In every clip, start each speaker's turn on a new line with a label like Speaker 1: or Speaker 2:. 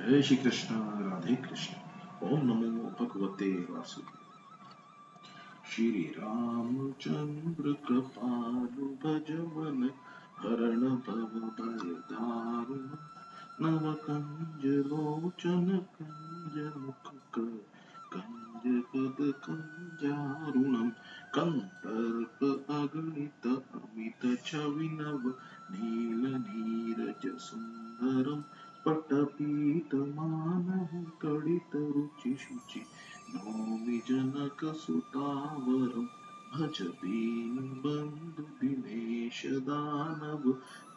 Speaker 1: जय श्री कृष्ण। राधे कृष्ण। ओम नमो भगवते वासुदेव। श्री रामचंद्र कृपालु भज मन हरण भव भय दारुण नव कंज लोचन कंज मुख कंज पद कंजारुणम कंदर्प अगणित अमित छवि नव नील नीरज सुंदरम पट्टपीत मानहु कड़ित रुचि शुचि नौमि जनक सुतावरम भज दीन बंधु दिनेश दानव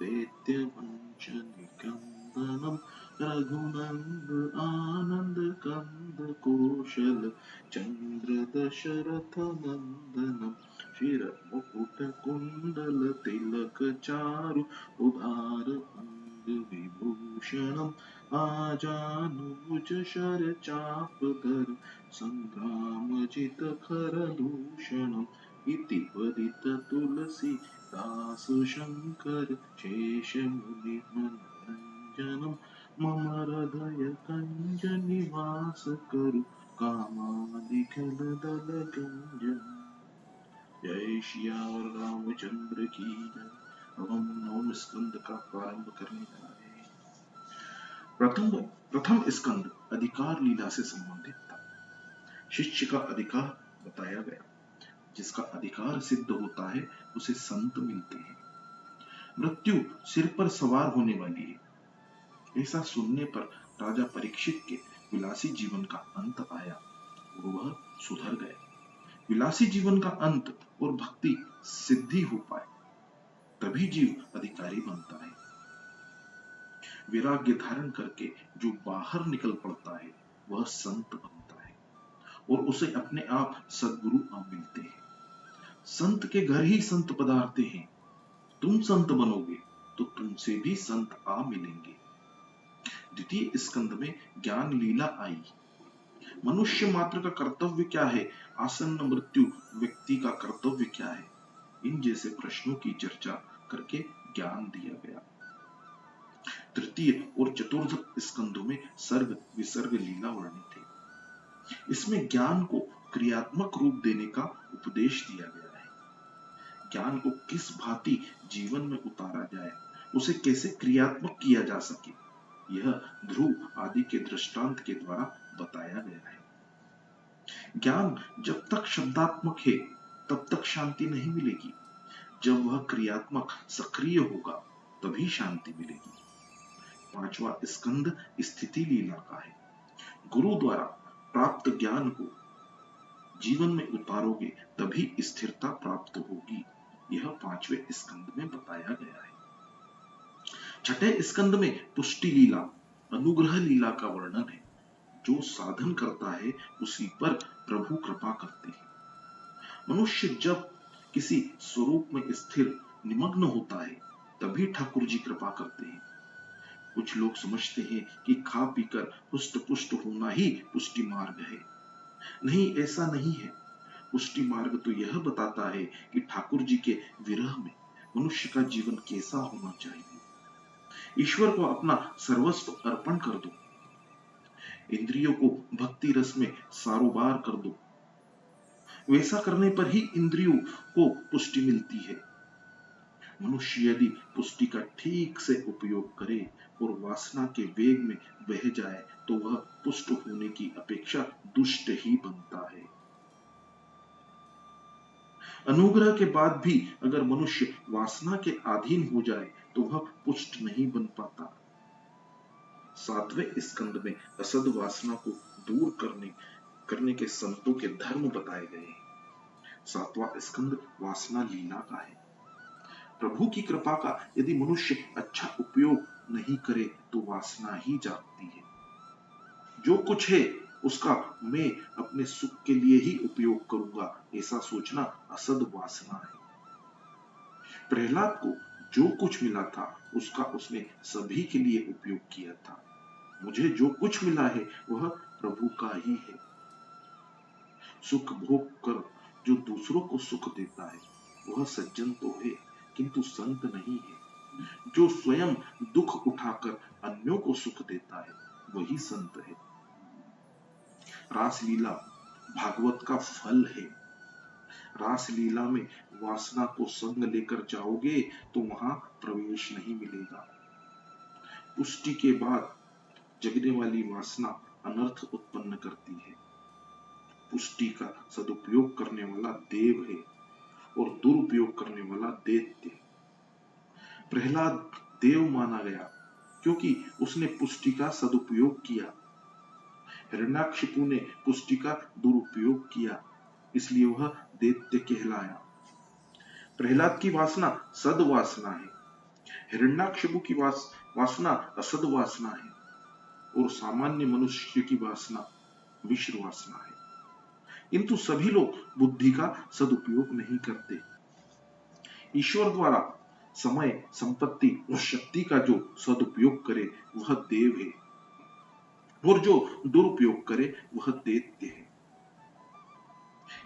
Speaker 1: दैत्य वंश निकंदनम रघुनंद आनंद कंद कौशल चंद्र दशरथ नंदनम शिर मुकुट कुंडल तिलक चारु उधार अंग विभूषणम आजानुभुज शर चाप धर संग्रामजित खर दूषणम इति वदित तुलसी दास शंकर शेष मुनि मनरंजनम मम हृदय कंज निवास करु कामादिखल दल गंजन। जय श्याम रामचंद्र की जय। अब हम नौम स्कंद का प्रारंभ करने जा रहे हैं। प्रथम प्रथम स्कंद अधिकार लीला से संबंधित था। शिष्य का अधिकार बताया गया। जिसका अधिकार सिद्ध होता है उसे संत मिलते हैं। मृत्यु सिर पर सवार होने वाली है। ऐसा सुनने पर राजा परीक्षित के विलासी जीवन का अंत आया और वह सुधर गए। विलासी जीवन का अंत और भक्ति सिद्धि हो पाए तभी जीव अधिकारी बनता है। वैराग्य धारण करके जो बाहर निकल पड़ता है वह संत बनता है और उसे अपने आप सद्गुरु आ मिलते हैं। संत के घर ही संत पधारते हैं। तुम संत बनोगे तो तुमसे भी संत आ मिलेंगे। द्वितीय स्कंद में ज्ञान लीला आई। मनुष्य मात्र का कर्तव्य क्या है, आसन्न मृत्यु व्यक्ति का कर्तव्य क्या है, इन जैसे प्रश्नों की चर्चा करके ज्ञान दिया गया। तृतीय और चतुर्थ स्कंदों में सर्ग विसर्ग लीला वर्णित है। इसमें ज्ञान को क्रियात्मक रूप देने का उपदेश दिया गया है। ज्ञान को किस भांति जीवन में उतारा जाए, उसे कैसे क्रियात्मक किया जा सके, यह ध्रुव आदि के दृष्टांत के द्वारा बताया गया है। ज्ञान जब तक शब्दात्मक है तब तक शांति नहीं मिलेगी। जब वह क्रियात्मक सक्रिय होगा तभी शांति मिलेगी। पांचवा स्कंद स्थिति लीला का है। गुरु द्वारा प्राप्त ज्ञान को जीवन में उतारोगे तभी स्थिरता प्राप्त होगी। यह पांचवें स्कंद में बताया गया है। छठे स्कंद में पुष्टि लीला अनुग्रह लीला का वर्णन है। जो साधन करता है उसी पर प्रभु कृपा करते हैं। मनुष्य जब किसी स्वरूप में स्थिर निमग्न होता है तभी ठाकुर जी कृपा करते हैं। कुछ लोग समझते हैं कि खा पीकर हुष्ट पुष्ट होना ही पुष्टि मार्ग है। नहीं, ऐसा नहीं है। पुष्टि मार्ग तो यह बताता है कि ठाकुर जी के विरह में मनुष्य का जीवन कैसा होना चाहिए। ईश्वर को अपना सर्वस्व अर्पण कर दो। इंद्रियों को भक्ति रस में सारोबार कर दो। वैसा करने पर ही इंद्रियों को पुष्टि मिलती है। मनुष्य यदि पुष्टि का ठीक से उपयोग करे और वासना के वेग में बह जाए तो वह पुष्ट होने की अपेक्षा दुष्ट ही बनता है। अनुग्रह के बाद भी अगर मनुष्य वासना के अधीन हो जाए तो वह पुष्ट नहीं बन पाता। सातवें स्कंद में असद वासना को दूर करने के संतों के धर्म बताए गए हैं। सातवां स्कंद वासना लीला का है। प्रभु की कृपा का यदि मनुष्य अच्छा उपयोग नहीं करे तो वासना ही जागती है। जो कुछ है उसका मैं अपने सुख के लिए ही उपयोग करूंगा, ऐसा सोचना असद वासना है। प्रहलाद को जो कुछ मिला था उसका उसने सभी के लिए उपयोग किया था। मुझे जो कुछ मिला है वह प्रभु का ही है। सुख भोग कर जो दूसरों को सुख देता है वह सज्जन तो है किंतु संत नहीं है। जो स्वयं दुख उठाकर अन्यों को सुख देता है वही संत है। रासलीला भागवत का फल है। रासलीला में वासना को संग लेकर जाओगे तो वहां प्रवेश नहीं मिलेगा। पुष्टि के बाद जगने वाली वासना अनर्थ उत्पन्न करती है। पुष्टि का सदुपयोग करने वाला देव है और दुरुपयोग करने वाला दैत्य। प्रहलाद देव माना गया क्योंकि उसने पुष्टि का सदुपयोग किया। हिरण्याकशिपु ने पुष्टि का दुरुपयोग किया, इसलिए वह दैत्य कहलाया। प्रहलाद की वासना सद्वासना है, हिरण्याकशिपु की वासना असद वासना है और सामान्य मनुष्य की वासना मिश्र वासना है। किंतु सभी लोग बुद्धि का सदुपयोग नहीं करते। ईश्वर द्वारा समय, संपत्ति और शक्ति का जो सदुपयोग करे वह देव है और जो दुरुपयोग करे वह दैत्य है।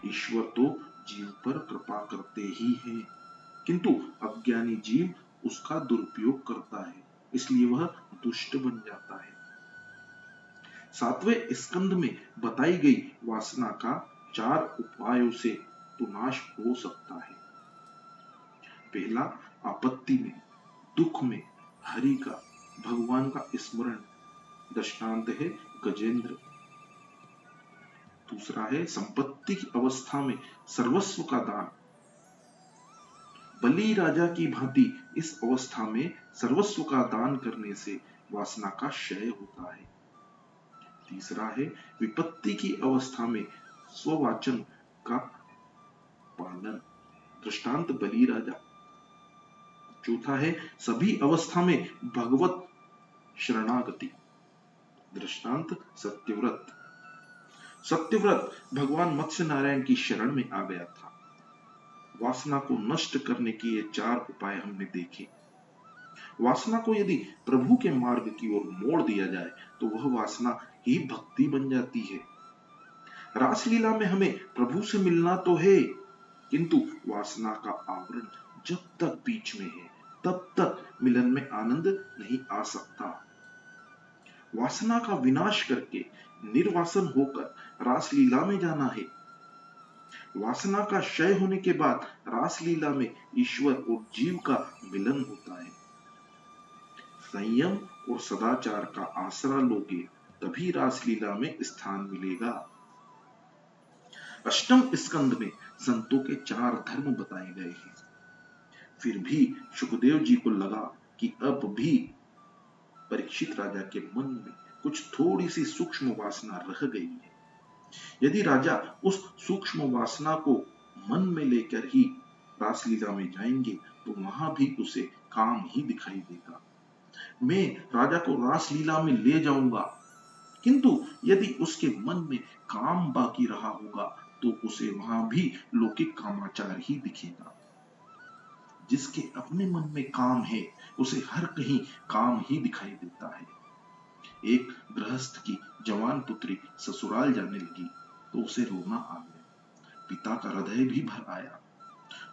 Speaker 1: ईश्वर तो जीव पर कृपा करते ही हैं, किंतु अज्ञानी जीव उसका दुरुपयोग करता है, इसलिए वह दुष्ट बन जाता है। 7वें स्कंद में बताई गई वासना का 4 उपायों से तो नाश हो सकता है। पहला, आपत्ति में, दुख में हरि का, भगवान का स्मरण, दृष्टांत है गजेंद्र। दूसरा है संपत्ति की अवस्था में सर्वस्व का दान, बलि राजा की भांति इस अवस्था में सर्वस्व का दान करने से वासना का क्षय होता है। तीसरा है विपत्ति की अवस्था में स्ववाचन का पालन, दृष्टांत बलि राजा। चौथा है सभी अवस्था में भगवत शरणागति, दृष्टांत सत्यव्रत। सत्यव्रत भगवान मत्स्य नारायण की शरण में आ गया था। वासना को नष्ट करने के ये 4 उपाय हमने देखे। वासना को यदि प्रभु के मार्ग की ओर मोड़ दिया जाए तो वह वासना ही भक्ति बन जाती है। रासलीला में हमें प्रभु से मिलना तो है, किंतु वासना का आवरण जब तक बीच में है तब तक मिलन में आनंद नहीं आ सकता। वासना का विनाश करके निर्वासन होकर रासलीला में जाना है। वासना का क्षय होने के बाद रासलीला में ईश्वर और जीव का मिलन होता है। संयम और सदाचार का आसरा लोगे तभी रासलीला में स्थान मिलेगा। अष्टम स्कंद में संतों के 4 धर्म बताए गए हैं। फिर भी सुखदेव जी को लगा कि अब भी परीक्षित राजा के मन में कुछ थोड़ी सी सूक्ष्म वासना रह गई है। यदि राजा उस सूक्ष्म वासना को मन में लेकर ही रासलीला में जाएंगे तो वहां भी उसे काम ही दिखाई देगा। मैं राजा को रासलीला में ले जाऊंगा, किंतु यदि उसके मन में काम बाकी रहा होगा तो उसे वहां भी लौकिक कामाचार ही दिखेगा। जिसके अपने मन में काम है उसे हर कहीं काम ही दिखाई देता है। एक गृहस्थ की जवान पुत्री ससुराल जाने लगी तो उसे रोना आ गया। पिता का हृदय भी भर आया।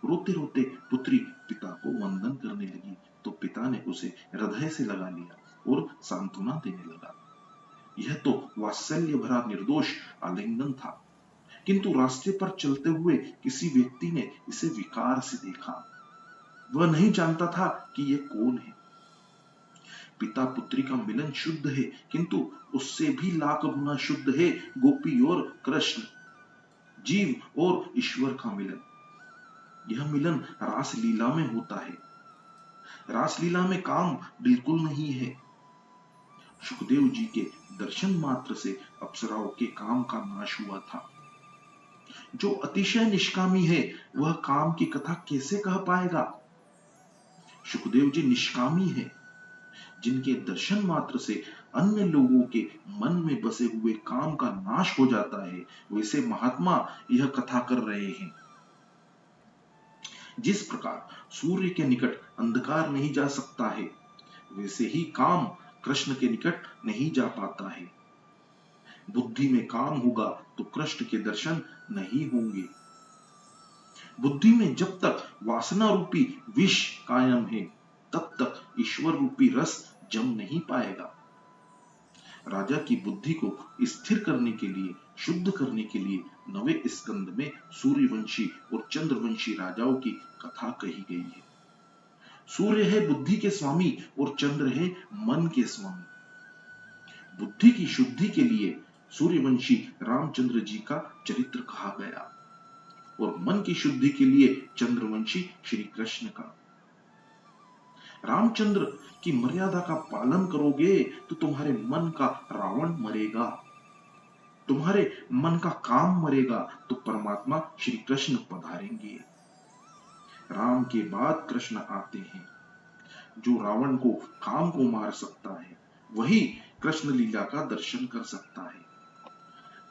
Speaker 1: रोते रोते पुत्री पिता को वंदन करने लगी तो पिता ने उसे हृदय से लगा लिया और सांत्वना देने लगा। यह तो वात्सल्य भरा निर्दोष आलिंगन था, किंतु रास्ते पर चलते हुए किसी व्यक्ति ने इसे विकार से देखा। वह नहीं जानता था कि यह कौन है। पिता पुत्री का मिलन शुद्ध है, किंतु उससे भी लाख गुना शुद्ध है गोपी और कृष्ण, जीव और ईश्वर का मिलन। यह मिलन रासलीला में होता है। रासलीला में काम बिल्कुल नहीं है। सुखदेव जी के दर्शन मात्र से अप्सराओं के काम का नाश हुआ था। जो अतिशय निष्कामी है वह काम की कथा कैसे कह पाएगा? सुखदेव जी निष्कामी है। जिनके दर्शन मात्र से अन्य लोगों के मन में बसे हुए काम का नाश हो जाता है, वैसे महात्मा यह कथा कर रहे हैं। जिस प्रकार सूर्य के निकट अंधकार नहीं जा सकता है, वैसे ही काम कृष्ण के निकट नहीं जा पाता है। बुद्धि में काम होगा तो कृष्ण के दर्शन नहीं होंगे। बुद्धि में जब तक वासना रूपी विष कायम है तब तक ईश्वर रूपी रस जम नहीं पाएगा। राजा की बुद्धि को स्थिर करने के लिए, शुद्ध करने के लिए नवे स्कंद में सूर्यवंशी और चंद्रवंशी राजाओं की कथा कही गई है। सूर्य है बुद्धि के स्वामी और चंद्र है मन के स्वामी। बुद्धि की शुद्धि के लिए सूर्यवंशी रामचंद्र जी का चरित्र कहा गया और मन की शुद्धि के लिए चंद्रवंशी श्री कृष्ण का। रामचंद्र की मर्यादा का पालन करोगे तो तुम्हारे मन का रावण मरेगा, तुम्हारे मन का काम मरेगा तो परमात्मा श्री कृष्ण पधारेंगे। राम के बाद कृष्ण आते हैं। जो रावण को काम को मार सकता है वही कृष्ण लीला का दर्शन कर सकता है।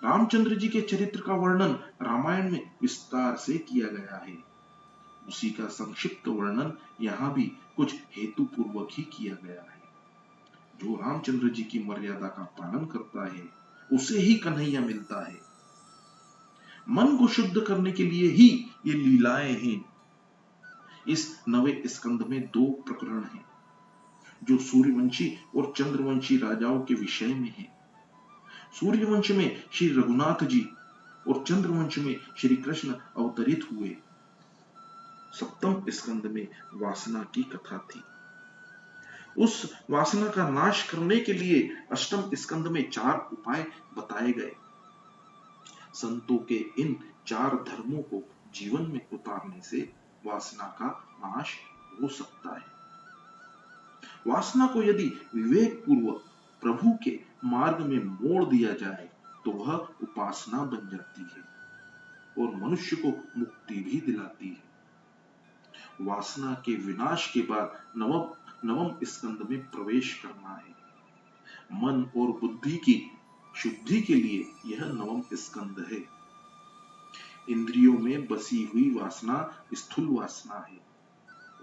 Speaker 1: रामचंद्र जी के चरित्र का वर्णन रामायण में विस्तार से किया गया है। उसी का संक्षिप्त वर्णन यहाँ भी कुछ हेतु पूर्वक ही किया गया है। जो रामचंद्र जी की मर्यादा का पालन करता है उसे ही कन्हैया मिलता है। मन को शुद्ध करने के लिए ही ये लीलाएं हैं। इस नवे स्कंद में 2 प्रकरण हैं जो सूर्यवंशी और चंद्रवंशी राजाओं के विषय में है। सूर्यवंश में श्री रघुनाथ जी और चंद्रवंश में श्री कृष्ण अवतरित हुए। सप्तम स्कंद में वासना की कथा थी। उस वासना का नाश करने के लिए अष्टम स्कंद में 4 उपाय बताए गए। संतों के इन 4 धर्मों को जीवन में उतारने से वासना का नाश हो सकता है। वासना को यदि विवेक पूर्वक प्रभु के मार्ग में मोड़ दिया जाए तो वह उपासना बन जाती है और मनुष्य को मुक्ति भी दिलाती है। वासना के विनाश के बाद नवम स्कंद में प्रवेश करना है। मन और बुद्धि की शुद्धि के लिए यह नवम स्कंद है। इंद्रियों में बसी हुई वासना स्थूल वासना है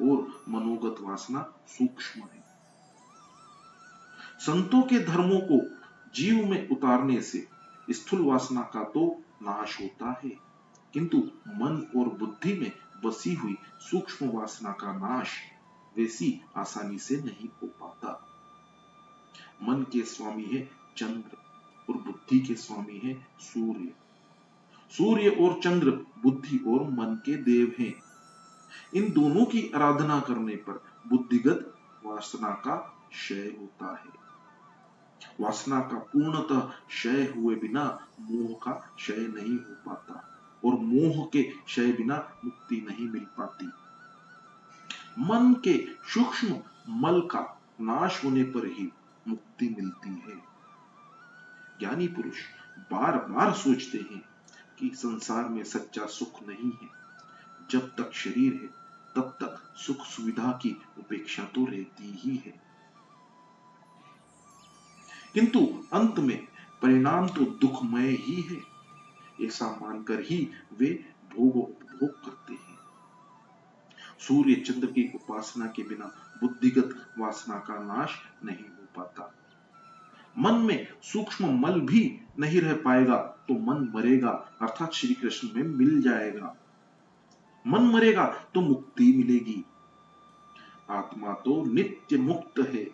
Speaker 1: और मनोगत वासना सूक्ष्म है। संतों के धर्मों को जीव में उतारने से स्थूल वासना का तो नाश होता है, किंतु मन और बुद्धि में बसी हुई सूक्ष्म वासना का नाश वैसी आसानी से नहीं हो पाता। मन के स्वामी है चंद्र और बुद्धि के स्वामी है सूर्य। सूर्य और चंद्र बुद्धि और मन के देव हैं। इन दोनों की आराधना करने पर बुद्धिगत वासना का क्षय होता है। वासना का पूर्णतः क्षय हुए बिना मोह का क्षय नहीं हो पाता और मोह के क्षय बिना मुक्ति नहीं मिल पाती। मन के सूक्ष्म मल का नाश होने पर ही मुक्ति मिलती है। ज्ञानी पुरुष बार बार सोचते हैं कि संसार में सच्चा सुख नहीं है। जब तक शरीर है तब तक सुख सुविधा की उपेक्षा तो रहती ही है, किंतु अंत में परिणाम तो दुखमय ही है। ऐसा मानकर ही वे भोग उपभोग करते हैं। सूर्य चंद्र की उपासना के बिना बुद्धिगत वासना का नाश नहीं हो पाता। मन में सूक्ष्म मल भी नहीं रह पाएगा तो मन मरेगा अर्थात श्री कृष्ण में मिल जाएगा। मन मरेगा तो मुक्ति मिलेगी। आत्मा तो नित्य मुक्त है।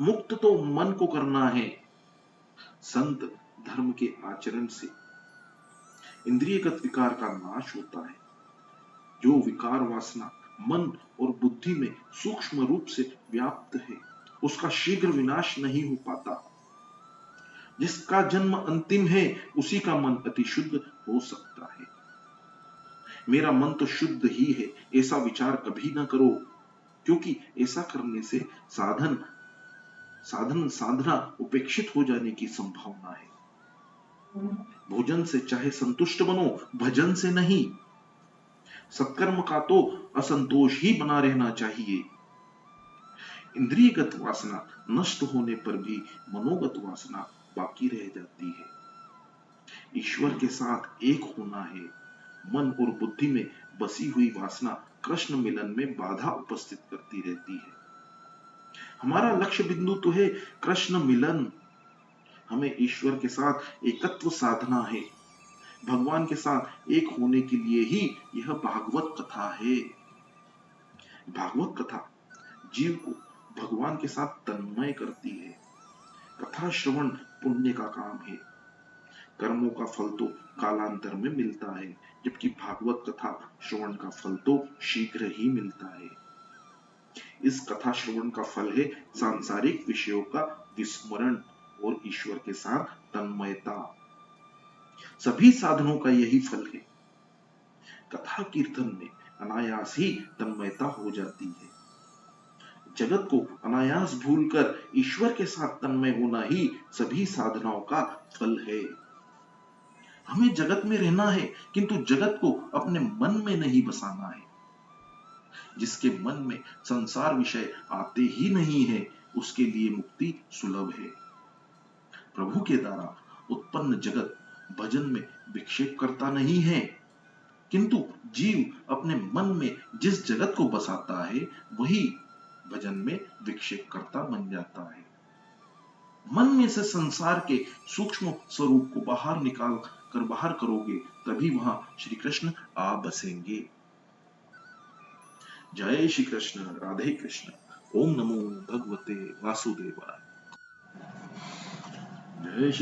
Speaker 1: मुक्त तो मन को करना है। संत धर्म के आचरण से इंद्रियगत विकार का नाश होता है। जो विकार वासना मन और बुद्धि में सूक्ष्म रूप से व्याप्त है उसका शीघ्र विनाश नहीं हो पाता। जिसका जन्म अंतिम है उसी का मन अति शुद्ध हो सकता है। मेरा मन तो शुद्ध ही है ऐसा विचार कभी ना करो, क्योंकि ऐसा करने से साधना उपेक्षित हो जाने की संभावना है। भोजन से चाहे संतुष्ट बनो, भजन से नहीं। सत्कर्म का तो असंतोष ही बना रहना चाहिए। इंद्रियगत वासना नष्ट होने पर भी मनोगत वासना बाकी रह जाती है। ईश्वर के साथ एक होना है। मन और बुद्धि में बसी हुई वासना कृष्ण मिलन में बाधा उपस्थित करती रहती है। हमारा लक्ष्य बिंदु तो है कृष्ण मिलन। हमें ईश्वर के साथ एकत्व साधना है। भगवान के साथ एक होने के लिए ही यह भागवत कथा है। भागवत कथा जीव को भगवान के साथ तन्मय करती है। कथा श्रवण पुण्य का काम है। कर्मों का फल तो कालांतर में मिलता है, जबकि भागवत कथा श्रवण का फल तो शीघ्र ही मिलता है। इस कथा श्रवण का फल है सांसारिक विषयों का विस्मरण और ईश्वर के साथ तन्मयता। सभी साधनों का यही फल है। कथा कीर्तन में अनायास ही तन्मयता हो जाती है। जगत को अनायास भूलकर ईश्वर के साथ तन्मय होना ही सभी साधनाओं का फल है। हमें जगत में रहना है, किंतु जगत को अपने मन में नहीं बसाना है। जिसके मन में संसार विषय आते ही नहीं है, उसके लिए मुक्ति सुलभ है। प्रभु के द्वारा उत्पन्न जगत भजन में विक्षेप करता नहीं है, किंतु जीव अपने मन में जिस जगत को बसाता है, वही भजन में विक्षेप करता बन जाता है। मन में से संसार के सूक्ष्म स्वरूप को बाहर करोगे, तभी वहां श्री कृष्ण आ बसेंगे। जय श्री कृष्ण, राधे कृष्ण। ओम नमो भगवते वासुदेवाय। जय श्री